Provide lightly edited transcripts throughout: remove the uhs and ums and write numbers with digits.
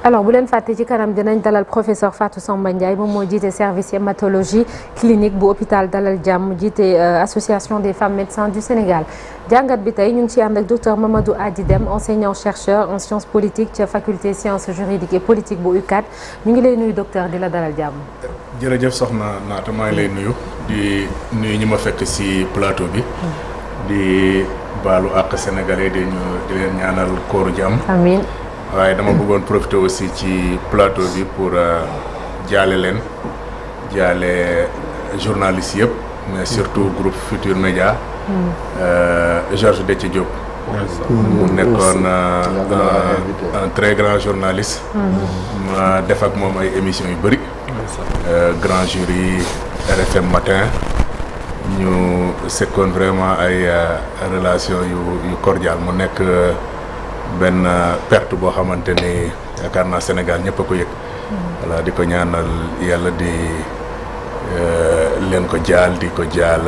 alors bu leen fàtte ci kanam dinañ dalal professeur Fatou Samba Ndiaye moom moo jiite service hématologie clinique bu hôpital Dalal Jàmm jiite association des femmes médecins du Sénégal jàngat bi tey ñu ngi ci ànd ak docteur Mamadou Hady Dème enseignant chercheur en sciences politiques ca faculté sciences juridiques et politiques bu UCAD ñu ngi lay nuyu docteur di la dalal jàmm. jërëjëf soxna Naata maa ngi lay nuyu di nuyu ñi ma fekk ci plateau bi. di baalu àq sénégalais di leen ñaanal kooru jàmm. amiin. waaye dama bëggoon profiter aussi ci plateau bi pour jaale journalistes yëpp mais surtout groupe Futur Média. Georges Déthié Diop. mu nekkoon un très grand journaliste. ma def ak moom ay émissions yu bëri. Grand Jury RFM matin ñu sekkoon vraiment ay relation yu cordial mu nekk benn perte boo xamante ni yaakaar naa Sénégal ñëpp a ko yëg. voilà di ko ñaanal yàlla di leen ko jaal di ko jaal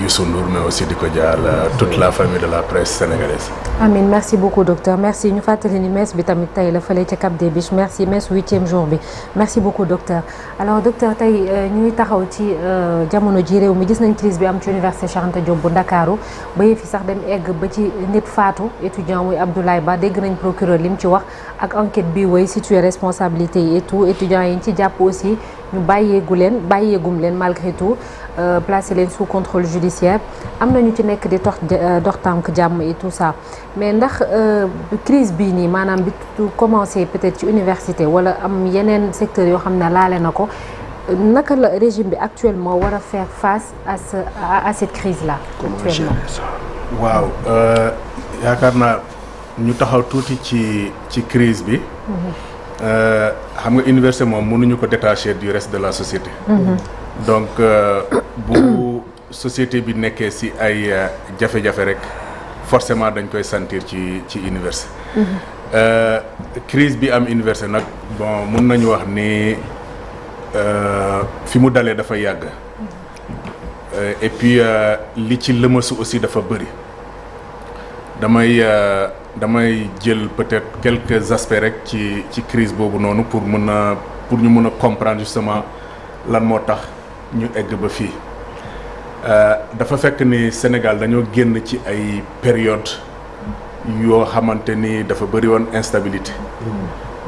Youssou Ndour mais aussi di ko jaal toute la famille de la presse sénégalaise. Amin merci beaucoup docteur merci ñu fàttali ni messe bi tamit tey la fële ca Cap des Biches merci messe 8e jour bi merci beaucoup docteur alors docteur tey ñuy taxaw ci jamono ji réew mi gis nañ crise bi am ci université Cheikh Anta Diop bu Ndakaaru ba yëf yi sax dem egg ba ci nit faatu étudiant muy Abdoulaye Ba dégg nañ procureur li mu ci wax ak enquête bi way situé responsabilité yi et tout étudiants yi ñu ci jàpp aussi ñu bàyyeegum leen malgré tout placé leen sous contrôle judiciaire am na ñu ci nekk di dox tànk jàmm et tout ça mais ndax crise bii nii maanaam bi commencé peut-être ci université wala am yeneen secteurs yoo xam ne laale na ko naka la régime bi actuellement war a faire face à cette crise là actuellement. waaw yaakaar naa ñu taxaw tuuti ci crise bi. xam nga université moom mënuñu ko détacher du reste de la société. donc bu société bi nekkee ci ay jafe-jafe rek forcément dañ koy sentir ci université. crise bi am université nag bon mën nañu wax ni fi mu dalee dafa yàgg. et puis li ci lëmasu aussi dafa bëri. damay jël peut-être quelques aspects rek ci crise boobu noonu pour ñu mën a comprendre justement lan moo tax ñu egg ba fii dafa fekk ni Sénégal dañoo génn ci ay période yoo xamante ni dafa bëri woon instabilité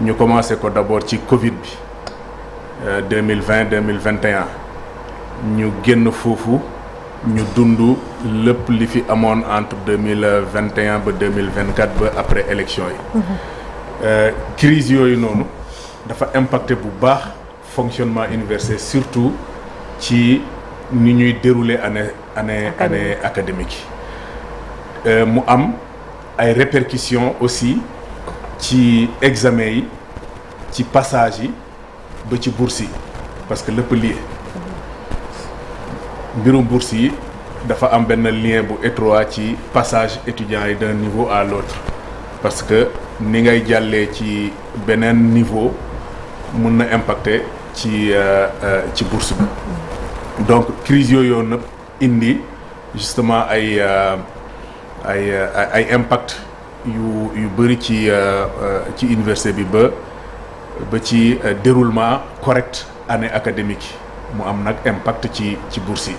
ñu commencé ko d'abord ci Covid bi 2020 2021 ñu génn foofu ñu dund lépp li fi amoon entre 2021 ba 2024 ba après élection yi. crise yooyu noonu dafa impacté bu baax fonctionnement universitaire surtout ci ni ñuy dérouler année académique yi. mu am ay répercussions aussi ci examen yi ci passage yi ba ci bourse yi parce que lépp lié. mbirum bourse yi dafa am benn lien bu étroit ci passage étudiants yi d'un niveau à l'autre parce que ni ngay jàllee ci beneen niveau mun na impacter ci bourse bi donc crise yooyu nag indi justement ay impact yu bëri ci université bi ba ci déroulement correct année académique mu am nag impact ci bourse yi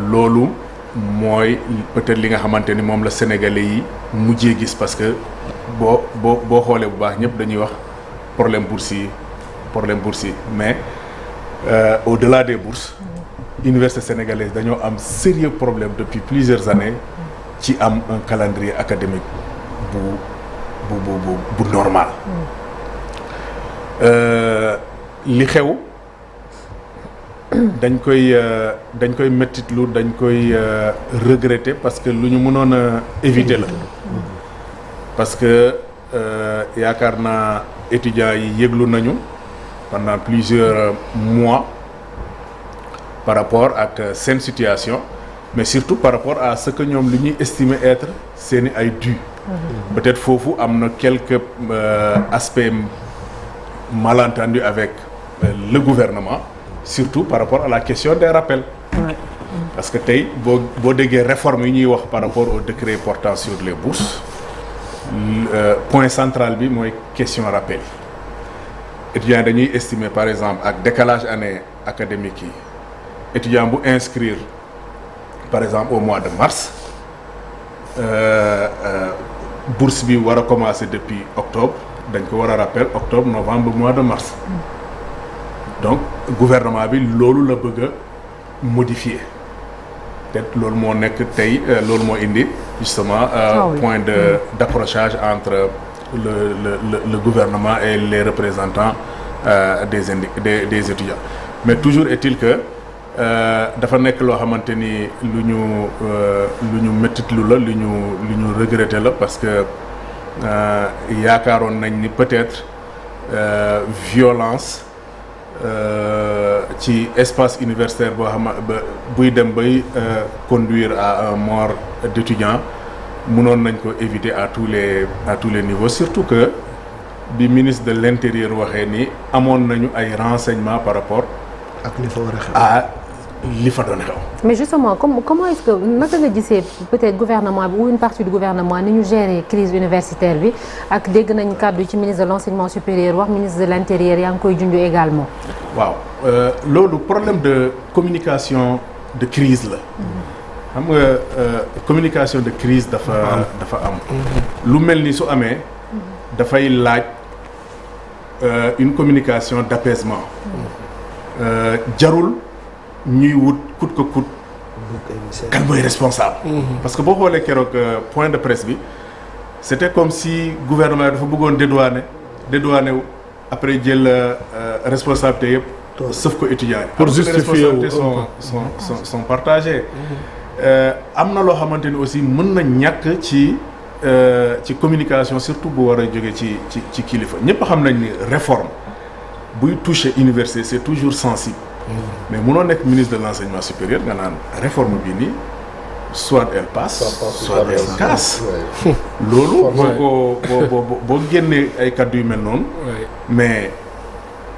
loolu mooy peut-être li nga xamante ni moom la sénégalais yi mujjee gis parce que boo xoolee bu baax ñëpp dañuy wax problème bourse yi mais au-delà des bourses université sénégalaise dañoo am sérieux problème depuis plusieurs années ci am un calendrier académique bu normal li xew dañ koy mettitlu dañ koy regretter parce que lu ñu mënoon a éviter la parce que yaakaar naa étudiants yi yëglu nañu pendant plusieurs mois par rapport ak seen situation mais surtout par rapport à ce que ñoom li ñuy estimer être seeni ay dû peut-être foofu am na quelques aspects malentendus avec le gouvernement surtout par rapport à la question des rappels. Ouais. Parce que tey boo déggee réforme yi ñuy wax par rapport au décret portant sur les bourses point central bi mooy question rappel yi étudiants dañuy estimer par exemple ak décalage année académique yi étudiant bu inscrire par exemple au mois de mars bourse bi war a commencer depuis octobre dañ ko war a rappel octobre novembre mois de mars donc gouvernement bi loolu la bëgg a modifier peut-être loolu moo nekk tey loolu moo indi justement point d'accrochage entre le gouvernement et les représentants des étudiants mais toujours est-il que dafa nekk loo xamante ni lu ñu mettitlu la lu ñu regretter la parce que yaakaaroon nañ ni peut-être violence ci espace universitaire boo xam buy dem bay conduire à un mort d'étudiants mënoon nañ ko éviter à tous les niveaux surtout que bi ministre de l'intérieur waxee ni amoon nañu ay renseignements par rapport ak li fa war a xew à li fa doon xew. mais justement comment est-ce que naka nga gisee peut-être gouvernement bi ou une partie du gouvernement ni ñu gérer crise universitaire bi ak dégg nañu kàddu ci ministre de l'enseignement supérieur wax ministre de l'intérieur yaa ngi koy junj également. waaw loolu problème de communication de crise la. xam nga communication de crise dafa am. lu mel ni su amee. dafay laaj une communication d'apaisement. jarul ñuy wut coûte que coûte kan mooy responsable. parce que boo xoolee keroog point de presse bi c'était comme si gouvernement dafa bëggoon dédouaner wu après jël responsabilité yëpp. sauf que étudiants yi. pour justifier wu sont partagés. am na loo xamante ni aussi mën na ñàkk ci communication surtout bu war a jóge ci kilifa ñëpp xam nañ ni réforme buy toucher université c'est toujours sensible. mais mënoo nekk ministre de l'enseignement supérieur nga naan réforme bi nii soit elle passe soit elle casse. loolu boo génnee ay kàddu yu mel noonu. mais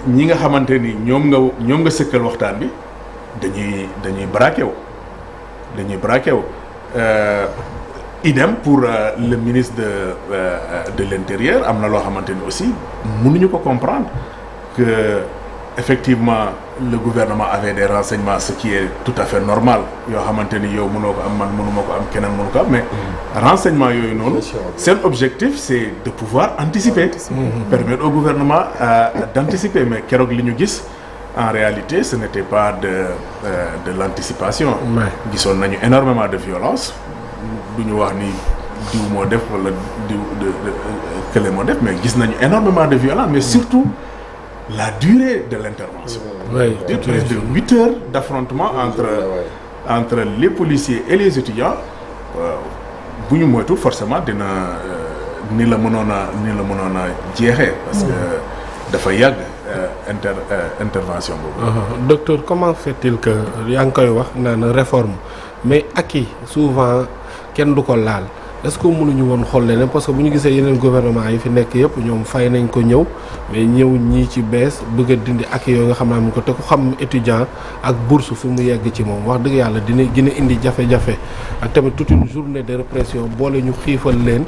ñi nga xamante ni ñoom nga sëkkal waxtaan bi dañuy braqué wu. idem pour le ministre de l'intérieur am na loo xamante ni aussi mënuñu ko comprendre que effectivement le gouvernement avait des renseignements ce qui est tout à fait normal yoo xamante ni yow mënoo ko am man mënuma ko am keneen mënu ko am mais renseignements yooyu noonu seen objectif c'est de pouvoir anticiper permettre au gouvernement d'anticiper mais keroog li ñu gis en réalité ce n'était pas de l'anticipation gisoon nañu énormément de violence du ñu wax ni diw moo def wala diw kële moo def mais gis nañu énormément de violence mais surtout la durée de l'intervention. Près de 8 heures d'affrontement entre les policiers et les étudiants bu ñu moytu forcément dina ni la mënoon a jeexee parce que dafa yàgg intervention boobu. Docteur, comment fait-il que yaa ngi koy wax naan réforme mais acquis souvent kenn du ko laal est-ce que mënuñu woon xool leneen parce que bu ñu gisee yeneen gouvernement yi fi nekk yëpp ñoom fay nañ ko ñëw mais ñëw ñii ci bees bëgg a dindi ak yooyu nga xam naa mu ko te ku xam étudiant ak bourse fi mu yegg ci moom wax dëgg yàlla dina gën a indi jafe-jafe ak tamit toute une journée de répression boole ñu xiifal leen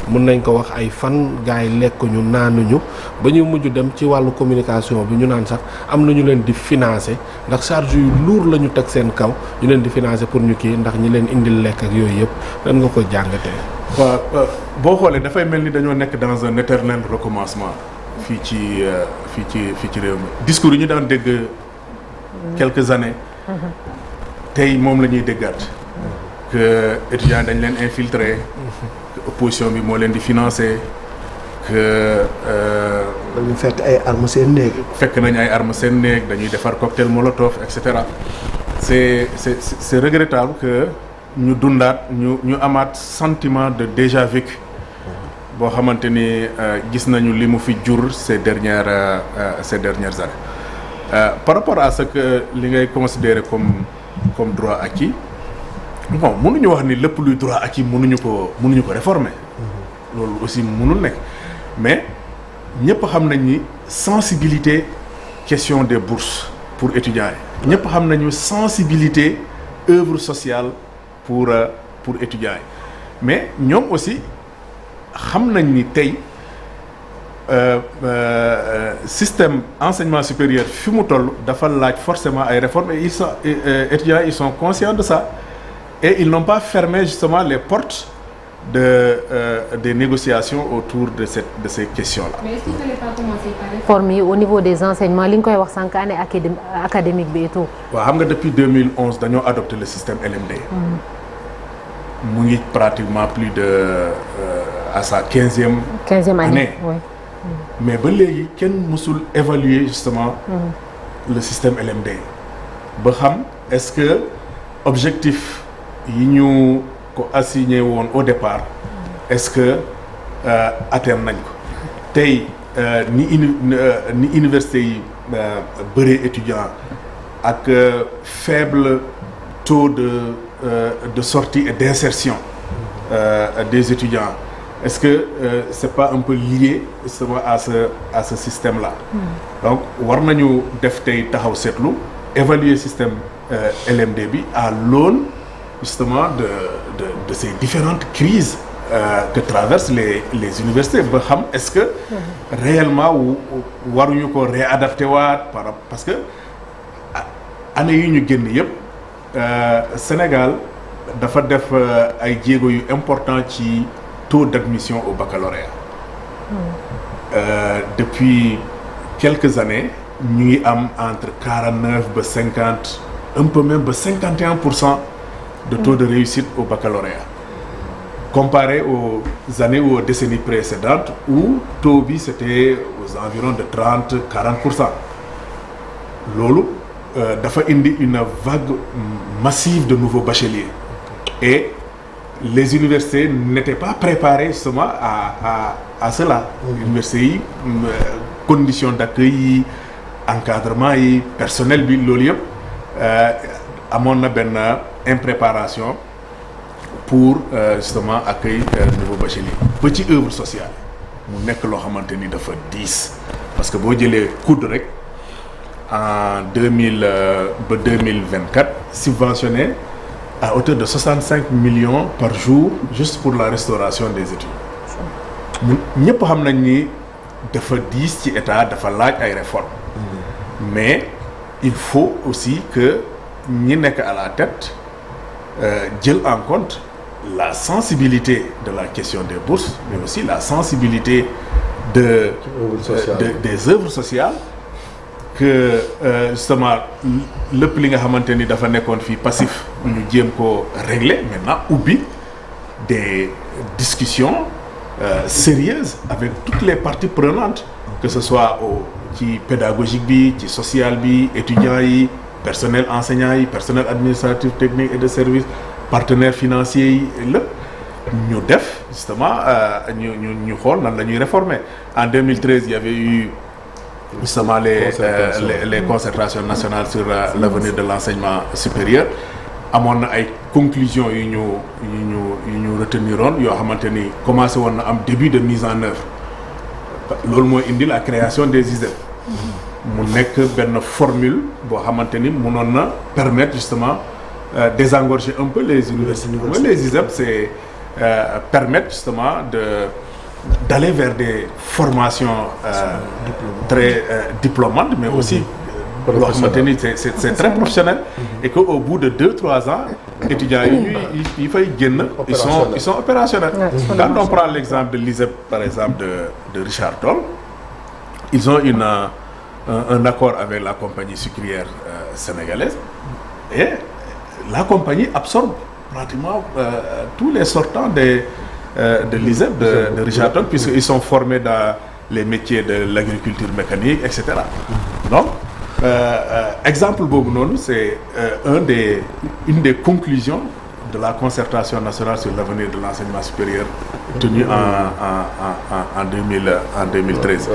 mën nañ ko wax ay fan gars yi lekkuñu naanuñu ba ñu mujj dem ci wàllu communication bi ñu naan sax am na ñu leen di financer ndax charge yu lourd la ñu teg seen kaw ñu leen di financer pour ñu kii ndax ñi leen indil lekk ak yooyu yëpp lan nga ko jàngatee. waaw boo xoolee dafay mel ni dañoo nekk dans un éternel recommencement fii ci réew mi discours yi ñu daan dégg quelques années tey moom la ñuy déggaat que étudiants dañ leen infiltrer que opposition bi moo leen di financer que dañu fekk ay armes seen néeg. fekk nañ ay armes seen néeg dañuy defar cocktail molotov et cetera c'est regrettable que ñu dundaat ñu amaat sentiment de déjà vécu boo xamante ni gis nañu li mu fi jur ces dernières années par rapport à ce que li ngay considérer comme droit acquis bon mënuñu wax ni lépp luy droit acquis mënuñu ko réformer loolu aussi mënul nekk mais ñëpp xam nañ ni sensibilité question des bourses pour étudiants yi ñëpp xam nañu sensibilité œuvre sociale pour étudiants yi mais ñoom aussi xam nañ ni tey système enseignement supérieur fi mu toll dafa laaj forcément ay réformes et étudiants ils sont conscients de ça et ils n'ont pas fermé justement les portes des négociations autour de ces questions-là. Mais est-ce qu'il ne fallait pas commencer par réformer au niveau des enseignements li nga koy wax sànq année académique bi et tout. waaw xam nga depuis 2011 dañoo adopté le système LMD. mu ngi pratiquement plus de à sa 15e année. Oui. Mais ba léegi kenn mësul évaluer justement le système LMD ba xam est-ce que objectif yi ñu ko assigné woon au départ est-ce que atteindre nañ ko tey ni université yi bëree étudiants ak faible taux de sortie et d'insertion des étudiants. Est-ce que c'est pas un peu lié justement à ce système-là? Donc war nañu def tey taxaw seetlu évaluer système LMD bi à l'aune justement de ces différentes crises que traversent les universités ba xam est-ce que réellement waruñu ko réadapter waat parce que année yi ñu génn yëpp Sénégal dafa def ay jéego yu important ci taux d'admission au baccalauréat. Depuis quelques années ñu ngi am entre 49 ba 50 un peu même ba 51% de taux de réussite au baccalauréat comparé aux années ou aux décennies précédentes où taux bi c'était aux environs de 30-40%. loolu dafa indi une vague massive de nouveaux bacheliers et les universités n'étaient pas préparées justement à cela. Universités yi conditions d'accueil yi encadrement yi personnel bi loolu yëpp amoon na benn impréparation pour justement accueillir nouveaux bacheliers ba ci œuvre sociale mu nekk loo xamante ni dafa diis parce que boo jëlee COUD rek en 2000 ba 2024 subventionné à hauteur de 65 millions par jour juste pour la restauration des études mu ñëpp xam nañ ni dafa diis ci état dafa laaj ay réformes mais il faut aussi que ñi nekk à la tête jël en compte la sensibilité de la question des bourses mais aussi la sensibilité des œuvres sociales que justement lépp li nga xamante ni dafa nekkoon fii passif ñu jéem ko régler maintenant ubbi des discussions sérieuses avec toutes les parties prenantes que ce soit ci pédagogique bi ci social bi étudiants yi personnel enseignant yi personnel administratif technique et de service partenaires financiers yi lépp ñu def justement ñu xool nan la ñuy réformer. En 2013 il y avait eu justement les concertations nationales sur l'avenir de l'enseignement supérieur amoon na ay conclusions yu ñu reteniroon yoo xamante ni commencé woon na am début de mise en œuvre loolu mooy indi la création des ISEP mu nekk benn formule boo xamante ni mënoon na permettre justement désengorger un peu les universités. Les ISEP c'est permettre justement d'aller vers des formations très diplômantes mais aussi loo xamante ni c'est très professionnel et que au bout de 2-3 ans étudiants yi fay génn ils sont opérationnels. Quand on prend l'exemple de l'ISEP par exemple de Richard Toll, ils ont un accord avec la compagnie sucrière sénégalaise et la compagnie absorbe pratiquement tous les sortants de l'ISEP de Richard Toll puisqu'ils sont formés dans les métiers de l'agriculture mécanique etc. Donc exemple boobu noonu c'est une des conclusions de la concertation nationale sur l'avenir de l'enseignement supérieur tenue en 2013.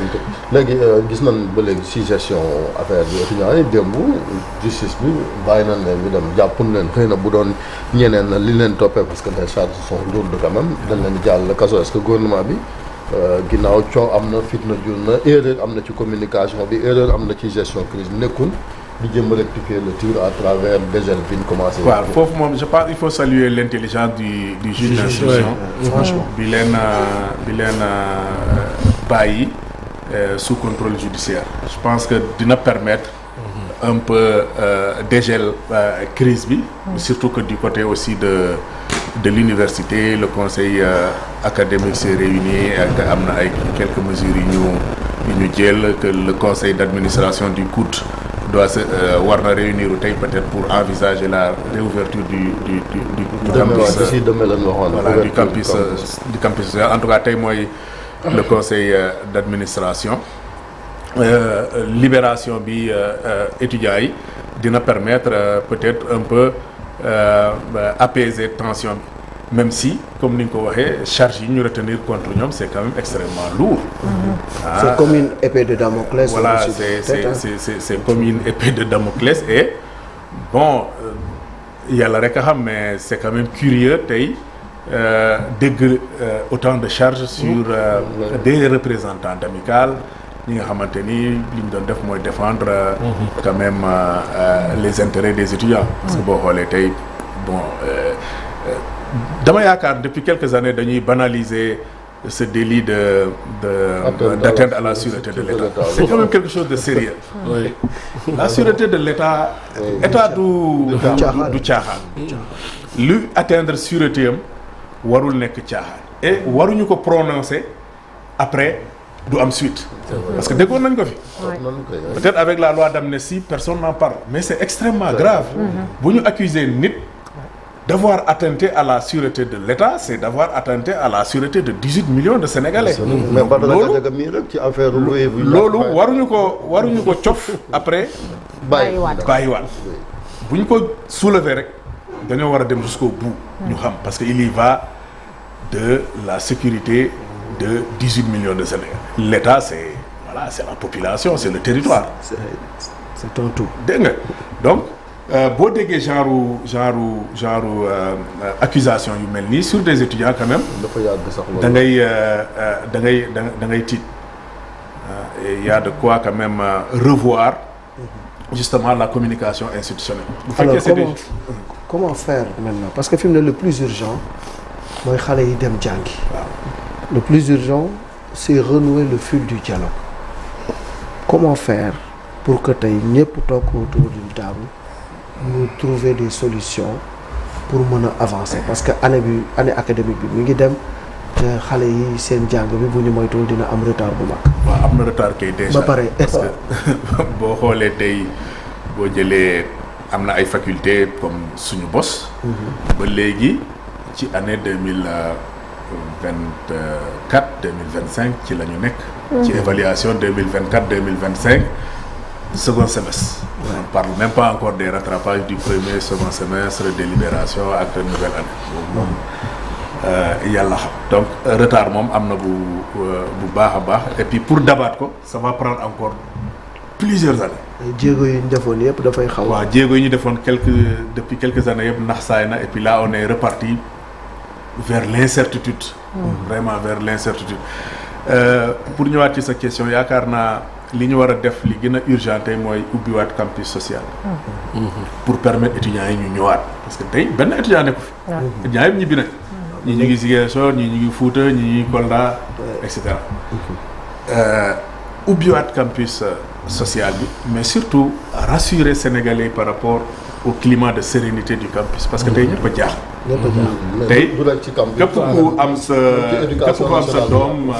léegi gis nañ ba léegi ci gestion affaire bi étudiants yi démb justice bi bàyyi nañ leen ñu dem jàpp leen xëy na bu doon ñeneen li leen toppee parce que les charges sont lourdes quand même dañ leen jàll kaso est-ce que gouvernement bi ginnaaw coow am na fitna jur na erreur am na ci communication bi erreur am na ci gestion crise bi nekkul di jëm rectifier le tir à travers dégel bi ñu commencé. waaw foofu moom je pense il faut saluer l'intelligence du juge d'instruction. franchement bi leen bàyyi sous contrôle judiciaire. je pense que dina permettre un peu dégel crise bi. surtout que du côté aussi de l'université le conseil académique s'est réuni ak am na ay quelques mesures yu ñu jël que le conseil d'administration du COUD doit se war na réunir tey peut-être pour envisager la réouverture du campus. d'ici demain la ñu waxoon. voilà du campus social en tout cas tey mooy le conseil d'administration. Libération bi étudiants yi dina permettre peut-être un peu apaiser tension bi même si comme ni nga ko waxee charge yi ñu retenir contre ñoom c'est quand même extrêmement lourd. C'est comme une épée de Damoclès. Voilà c'est comme une épée de Damoclès et bon yàlla rek a xam mais c'est quand même curieux tey dégg autant de charges sur des représentants d'amicales ñi nga xamante ni li ñu doon def mooy défendre quand même les intérêts des étudiants. parce que boo xoolee tey bon dama yaakaar depuis quelques années dañuy banaliser ce délit d'atteinte à la sûreté de l'État. C'est quand même quelque chose de sérieux. Oui. La sûreté de l'État état du caaxaan. lu atteindre sûreté am warul nekk caaxaan. et waruñu ko prononcer après du am suite. parce que déggoon nañ ko fi. peut-être avec la loi d'amnistie personne n'en parle mais c'est extrêmement grave. bu ñu accuser nit d'avoir attenté à la sûreté de l'État, c'est d'avoir attenté à la sûreté de 18 millions de Sénégalais. mais loolu waruñu ko cof après. bàyyiwaat bu ñu ko soulever rek dañoo war a dem jusqu'au bout. ñu xam parce que il y va de la sécurité de 18 millions de Sénégalais. L'État c'est la population, c'est le territoire. C'est un tout. Dégg nga donc. boo déggee genre accusation yu mel nii sur des étudiants quand même da ngay tiit il y a de quoi quand même revoir justement la communication institutionnelle. bu fekkee c'est comment faire maintenant parce que fi mu ne le plus urgent mooy xale yi dem jàngi. Le plus urgent c'est renouer le fil du dialogue. Comment faire pour que tey ñëpp toog autour d'une table ñu trouver des solutions pour mën a avancer parce que année académique bi mi ngi dem te xale yi seen jàng bi bu ñu moytuwul dina am retard bu mag. waaw am na retard kay déjà. ba pare parce que boo xoolee tey boo jëlee am na ay facultés comme suñu bos. ba léegi ci année 2024 2025 ci la ñu nekk. ci évaluation 2024-2025 second semestre. On ne parle même pas encore des rattrapages du premier second semestre, délibération ak nouvelle année boobu moom yàlla xam donc retard moom am na bu baax a baax et puis pour dabaat ko ça va prendre encore plusieurs années. jéego yi ñu defoon yëpp dafay xaw. waaw jéego yi ñu defoon depuis quelques années yëpp nax saay na et puis là on est reparti vers l'incertitude. Vraiment vers l'incertitude. Pour ñëwaat ci sa question yaakaar naa li ñu war a def li gën a urgent tey mooy ubbiwaat campus social. pour permettre étudiants yi ñu ñëwaat parce que tey benn étudiant nekku fi. étudiants yëpp ñibbi nañ. ñii ñu ngi Ziguinchor ñii ñu ngi Fouta ñii ñu ngi Kolda et cetera. ubbiwaat campus social bi mais surtout rassurer Sénégalais par rapport au climat de sérénité du campus parce que tey ñëpp a jaaxle. tey képp ku am sa doom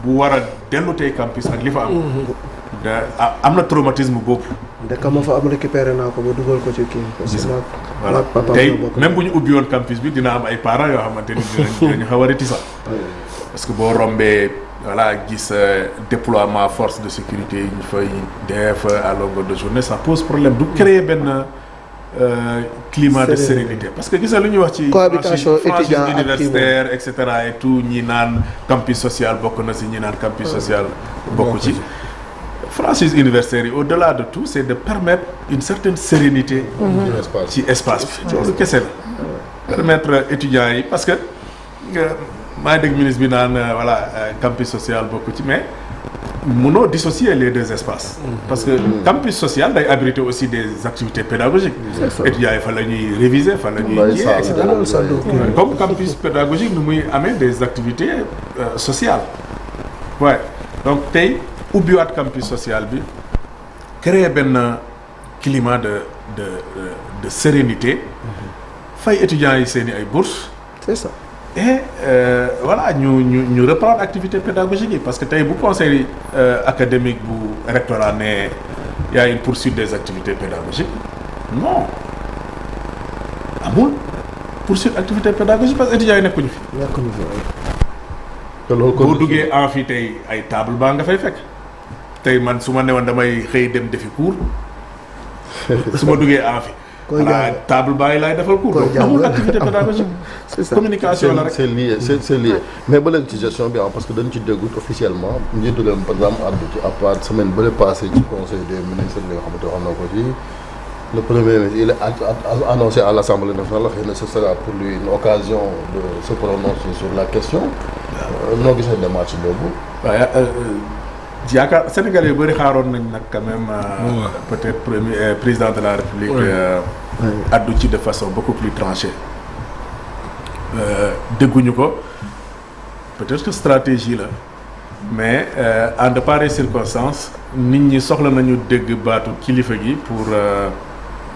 bu war a dellu tey campus ak li fa am. am na traumatisme boobu. ndeka ma fa am récupéré naa ko ba dugal ko ci kii. voilà tey même bu ñu ubbi woon campus bi dina am ay parents yoo xamante ni dinañu xaw a réticent parce que boo rombee voilà gis déploiement force de sécurité yi ñu fay def à longueur de journée ça pose problème du créer benn climat de sérénité parce que gis nga lu ñuy wax ci cohabitation étudiant universitaire et cetera et tout ñi naan campus social bokk na si ñi naan campus social bokk ci franchise universitaire yi au-delà de tout c'est de permettre une certaine sérénité ci espace bi loolu kese la permettre étudiants yi parce que maa ngi dégg ministre bi naan voilà campus social bokk ci mais mënoo dissocier les deux espaces. Parce que campus social day abriter aussi des activités pédagogiques. étudiants yi fa la ñuy réviser fa la ñuy et cetera. Comme campus pédagogique nu muy amee des activités sociales. Ouais donc tey ubbiwaat campus social bi créer benn climat de sérénité. fay étudiants yi seeni ay bourses. C'est ça. Et voilà ñu reprendre activité pédagogique yi parce que tey bu conseil académique bu rectorat ne y a une poursuite des activités pédagogiques non amul poursuite activité pédagogique parce que étudiants yi nekkuñu fi. te loolu boo duggee amphi tey ay table baa nga fay fekk tey man su ma newoon damay xëy dem defi cours su ma duggee amphi. voilà table baa ngi laay defal cours. amul activité pédagogique. C'est ça. Communication la rek. c'est lié c'est lié mais ba léegi ci gestion bi parce que dañ ci déggut officiellement njiitu réew mi par exemple àddu ci à part semaine bële passé ci conseil des ministres li nga xamante wax na ko ci le premier ministre il est annoncé à l'Assemblée nationale xëy na ce sera pour lui une occasion de se prononcer sur la question. noo gisee démarche boobu. waaw yaakaar Sénégalais yu bëri xaaroon nañ nag quand même. peut-être premier président de la République. addu ci de façon beaucoup plus tranchée. dégguñu ko peut-être que stratégie la mais en de pareilles circonstances nit ñi soxla nañu dégg baatu kilifa gi pour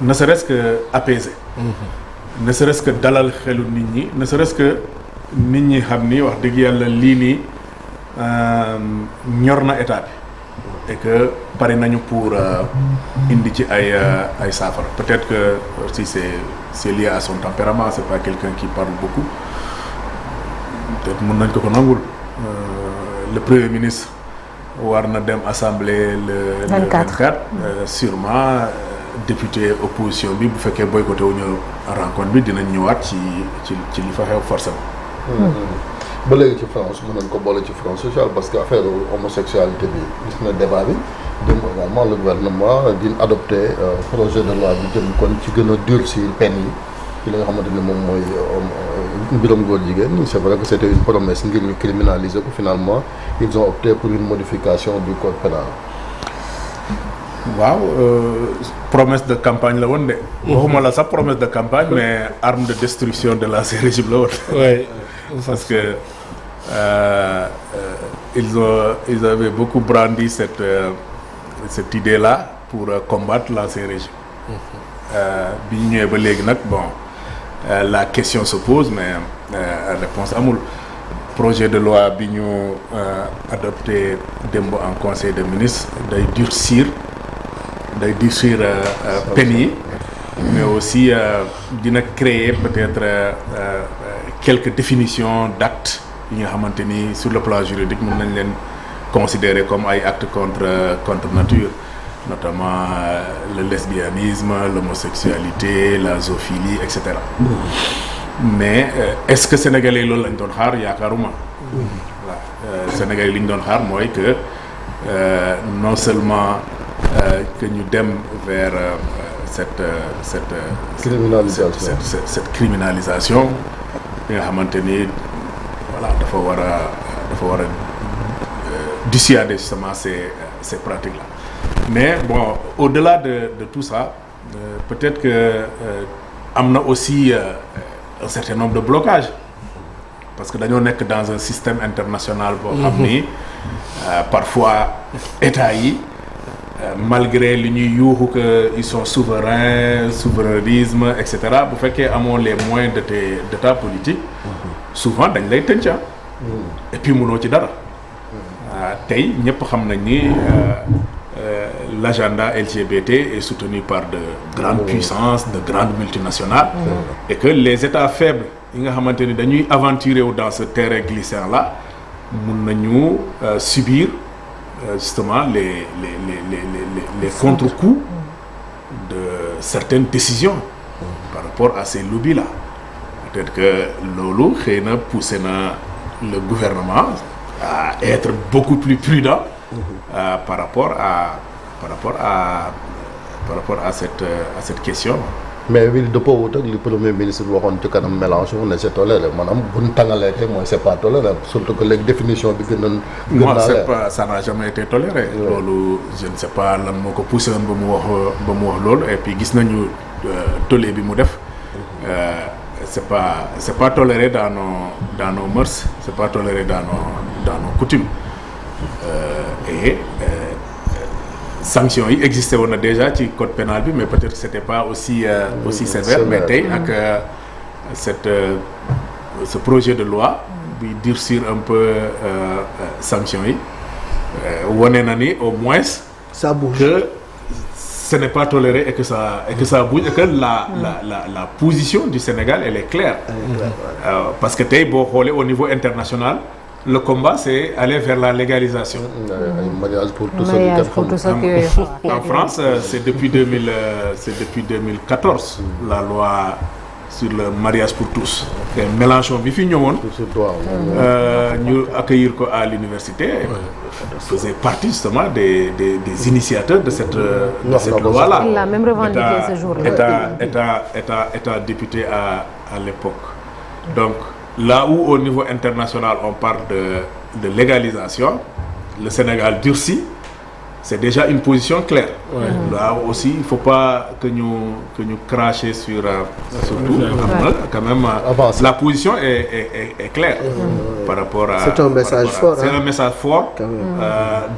ne serait-ce que apaiser. ne serait-ce que dalal xelu nit ñi ne serait-ce que nit ñi xam ni wax dëgg yàlla lii nii ñor na état bi et que pare nañu pour indi ci ay saafara peut-être que aussi c'est lié à son tempérament c'est pas quelqu'un qui parle beaucoup peut-être mën nañ ko nangul le premier ministre war na dem assemblée le 24 sûrement député opposition bi bu fekkee boycotté wuñu rencontre bi dinañ ñëwaat ci li fa xew forcément. ba léegi ci France mën nañ ko boole ci front social parce que affaire homosexualité bi gis na débat bi dem également le gouvernement dina adopté projet de loi bi jëm kon ci gën a durcir peine yi ci li nga xamante ni moom mooy mbiram góor jigéen c'est vrai que c'était une promesse ngir ñu criminaliser ko finalement ils ont opté pour une modification du code pénal. waaw promesse de campagne la woon de. waxuma la sax promesse de campagne mais arme de destruction de l'ancien régime la woon. oui parce que ils avaient beaucoup brandi cette idée-là pour combattre l'ancien régime. bi ñu ñëwee ba léegi nag bon la question se pose mais réponse amul. projet de loi bi ñu adopté démb en conseil des ministres day durcir peine yi mais aussi dina créer peut-être quelques définitions d'actes yi nga xamante ni sur le plan juridique mën nañ leen considérer comme ay actes contre nature notamment le lesbianisme, l'homosexualité, la zoophilie, etc. mais est-ce que sénégalais loolu lañ doon xaar yaakaaruma. voilà sénégalais li ñu doon xaar mooy que non seulement que ñu dem vers cette criminalisation bi nga xamante ni voilà dafa war a dissuader justement ces pratiques-là. Mais bon, au-delà de tout ça, peut-être que am na aussi un certain nombre de blocages parce que dañoo nekk dans un système international boo xam ni parfois état yi malgré li ñuy yuuxu que ils sont souverains, souverainisme et cetera bu fekkee amoo les moyens de ta politique souvent dañ lay tënc et puis mënoo ci dara tey ñëpp xam nañ ni l'agenda LGBT est soutenu par de grandes puissances, de grandes multinationales et que les États faibles yi nga xamante ni dañuy aventurer wu dans ce terrain glissant là mun nañu subir justement les contre-coups de certaines décisions par rapport à ces lobbies là. Peut-être que loolu xëy na poussé na le gouvernement à être beaucoup plus prudent par rapport à cette question mais bi dëppoowut ak li premier ministre waxoon ci kanam Mélenchon ne c'est toléré maanaam buñ tàngalee te mooy c'est pas toléré surtout que léegi définition bi gën non c'est pas ça n'a jamais été toléré. loolu je ne sais pas lan moo ko poussé woon ba mu wax loolu et puis gis nañu tollé bi mu def c'est pas toléré dans nos mœurs, c'est pas toléré dans nos coutumes et sanctions yi existé woon na déjà ci code pénal bi mais peut-être que c'était pas aussi sévère mais tey ak ce projet de loi bi durcir un peu sanctions yi wane na ni au moins ça bouge que ce n'est pas toléré et que ça bouge et que la position du Sénégal elle est claire. Parce que tey boo xoolee au niveau international le combat c'est aller vers la légalisation. mariage pour tous en France c'est depuis 2014 la loi sur le mariage pour tous. Et Mélenchon bi fi ñëwoon. ñu accueillir ko à l'université. faisait partie justement des initiateurs de cette loi-là. Il l'a même revendiqué ce jour-là. Étant député à l'époque. Donc là où au niveau international on parle de légalisation, le Sénégal durcit. C'est déjà une position claire. Ouais. Là aussi, il ne faut pas que nous crachions sur tout. Quand même, la position est claire par rapport à... C'est un message fort. C'est un message fort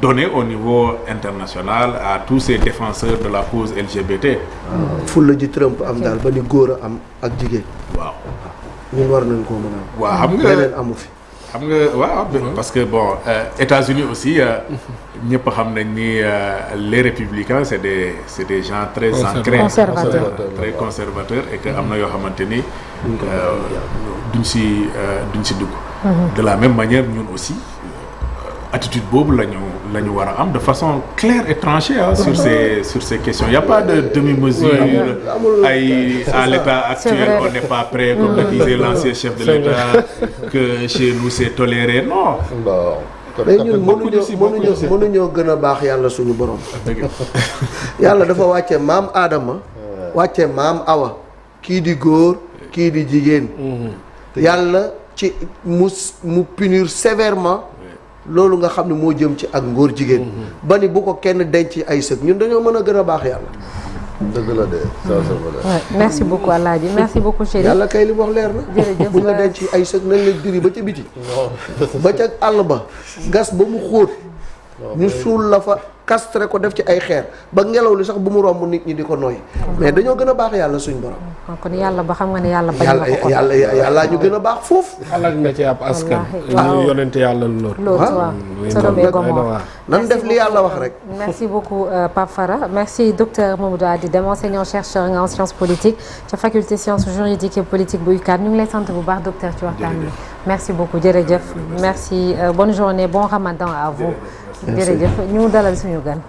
donné au niveau international à tous ces défenseurs de la cause LGBT. Fulla ji Trump am daal ba ni góor a am ak jigéen. Waaw. ñun war nañ koo mën a am. waaw xam nga leneen amu fi. xam nga waaw parce que bon États-Unis aussi ñëpp xam nañ ni les républicains c'est des gens très ancrés, très conservateurs et que am na yoo xamante ni duñ si dugg. De la même manière ñun aussi attitude boobu la ñu war a am de façon claire et tranchée sur ces questions. Il y a pas de demi-mesure. Ay à l'état actuel on n'est pas prêt comme le disait l'ancien chef de l'État que chez nous c'est toléré non. mais ñun mënuñoo gën a baax yàlla suñu borom. yàlla dafa wàcce maam Adama. wàcce maam Awa. kii di góor kii di jigéen. yàlla ci mu punir sévèrement. loolu nga xam ne moo jëm ci ak ngóor jigéen. ba ni bu ko kenn denc ay sëg ñun dañoo mën a gën a baax yàlla. dëgg la de merci beaucoup Alaaji merci beaucoup chéri. yàlla kay li mu wax leer na. jërëjëf bu ñu la denc ay sëg nañ la diri ba ca biti. ba ca àll ba gas ba mu xóot. ñu suul la fa castré ko def ci ay xeer ba ngelaw li sax bu mu romb nit ñi di ko nooy. mais dañoo gën a baax yàlla suñ borom. kon yàlla ba xam nga ne yàlla bañ na ko yàlla ñu gën a baax foofu. alal nga ci ab askan. ñu yonente yàlla lool. nan def li yàlla wax rek. merci beaucoup Pape Fara merci docteur Mamadou Hady Deme enseignant chercheur en sciences politiques ca faculté sciences juridiques et politiques bu UCAD ñu ngi lay sant bu baax docteur ci waxtaan bi. merci beaucoup jërëjëf merci bonne journée bon ramadan à vous. jërëjëf ñu dalal suñu gan.